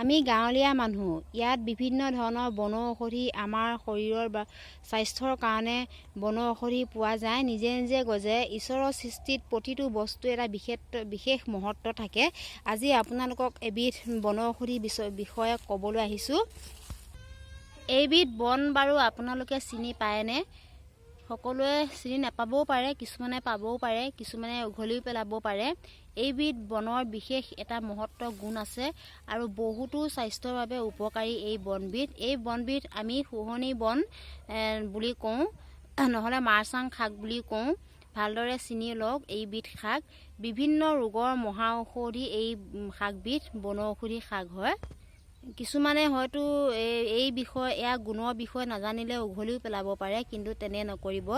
আমি গাঁৱলীয়া মানুহ ইয়াত বিভিন্ন ধৰণৰ বনৌষধি আমাৰ শৰীৰৰ বা স্বাস্থ্যৰ কাৰণে বনৌষধি পোৱা যায়। নিজে নিজে গজে। ঈশ্বৰৰ সৃষ্টিত প্ৰতিটো বস্তু এটা বিশেষ মহত্ব থাকে। আজি আপোনালোকক এবিধ বনৌষধি বিষয়ে ক'বলৈ আহিছোঁ। এইবিধ বন বাৰু আপোনালোকে চিনি পায়নে? সকলোৱে চিনি নাপাবও পাৰে, কিছুমানে পাবও পাৰে, কিছুমানে উঘলিও পেলাব পাৰে। এইবিধ বনৰ বিশেষ এটা মহত্ব গুণ আছে আৰু বহুতো স্বাস্থ্যৰ বাবে উপকাৰী এই বনবিধ। এই বনবিধ আমি শুহনি বন বুলি কওঁ, নহ'লে মাৰচাং শাক বুলি কওঁ। ভালদৰে চিনি লওক এইবিধ শাক। বিভিন্ন ৰোগৰ মহা ঔষধি এই শাকবিধ বনৌষধি শাক হয়। কিছুমানে হয়তো এই গুণৰ বিষয়ে নাজানিলে উঘলিও পেলাব পাৰে, কিন্তু তেনে নকৰিব।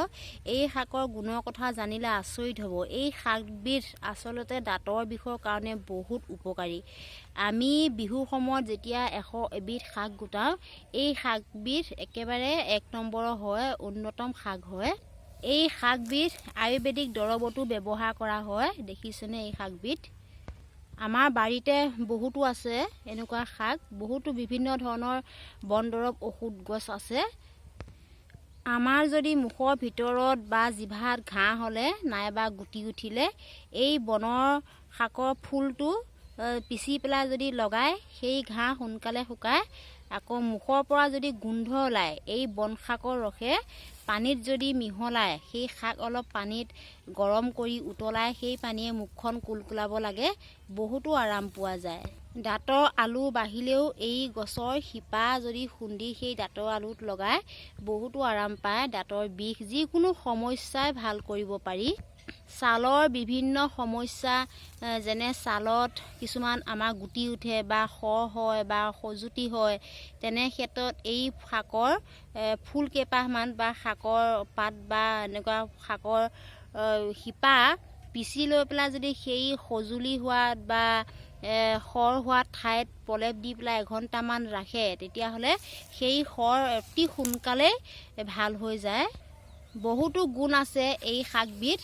এই শাকৰ গুণৰ কথা জানিলে আচৰিত হ'ব। এই শাকবিধ আচলতে দাঁতৰ বিষৰ কাৰণে বহুত উপকাৰী। আমি বিহুৰ সময়ত যেতিয়া এবিধ শাক গোটাওঁ, এই শাকবিধ একেবাৰে 1 নম্বৰৰ হয়, অন্যতম শাক হয়। এই শাকবিধ আয়ুৰ্বেদিক দৰৱতো ব্যৱহাৰ কৰা হয়। দেখিছেনে এই শাকবিধ? আমাৰ বাৰীতে বহুতো আছে এনেকুৱা শাক, বহুতো বিভিন্ন ধৰণৰ বন দৰৱ ঔষধ গছ আছে। আমাৰ যদি মুখৰ ভিতৰত বা জিভাত ঘাঁ হ'লে নাইবা গুটি উঠিলে, এই বনৰ শাকৰ ফুলটো পিচি পেলাই যদি লগায়, সেই ঘাঁ সোনকালে শুকায়। আকৌ মুখৰ পৰা যদি গোন্ধ ওলায়, এই বন শাকৰ ৰসে পানীত যদি মিহলাই, সেই শাক অলপ পানীত গৰম কৰি উতলাই সেই পানীয়ে মুখখন কুলকুলাব লাগে, বহুতো আৰাম পোৱা যায়। দাঁতৰ আলু বাঢ়িলেও এই গছৰ শিপা যদি খুন্দি সেই দাঁতৰ আলুত লগাই বহুতো আৰাম পায়। দাঁতৰ বিষ যিকোনো সমস্যাই ভাল কৰিব পাৰি। ছালৰ বিভিন্ন সমস্যা, যেনে ছালত কিছুমান আমাৰ গুটি উঠে বা শৰ হয় বা খজুতি হয়, তেনে ক্ষেত্ৰত এই শাকৰ ফুল কেইপাহমান বা শাকৰ পাত বা এনেকুৱা শাকৰ শিপা পিচি লৈ পেলাই যদি সেই খজুলি হোৱাত বা শৰ হোৱা ঠাইত প্ৰলেপ দি পেলাই 1 ঘণ্টামান ৰাখে, তেতিয়াহ'লে সেই শৰ অতি সোনকালেই ভাল হৈ যায়। বহুতো গুণ আছে এই শাকবিধ,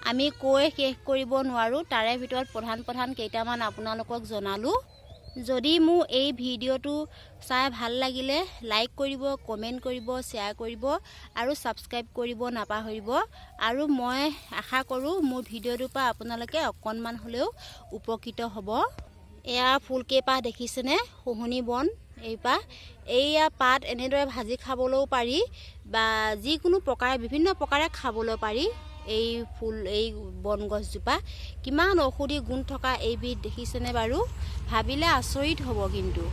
আমি কৈ শেষ কৰিব নোৱাৰোঁ। তাৰে ভিতৰত প্ৰধান কেইটামান আপোনালোকক জনালোঁ। যদি মোৰ এই ভিডিঅ'টো চাই ভাল লাগিলে লাইক কৰিব, কমেণ্ট কৰিব, শ্বেয়াৰ কৰিব আৰু ছাবস্ক্ৰাইব কৰিব নাপাহৰিব। আৰু মই আশা কৰোঁ মোৰ ভিডিঅ'টোৰ পৰা আপোনালোকে অকণমান হ'লেও উপকৃত হ'ব। এয়া ফুলকেইপাহ দেখিছেনে? শুহনি বন এইয়া পাত এনেদৰে ভাজি খাবলৈও পাৰি বা যিকোনো প্ৰকাৰে বিভিন্ন প্ৰকাৰে খাবলৈ পাৰি। এই বন গছজোপা কিমান ঔষধি গুণ থকা এইবিধ দেখিছেনে বাৰু? ভাবিলে আচৰিত হ'ব কিন্তু।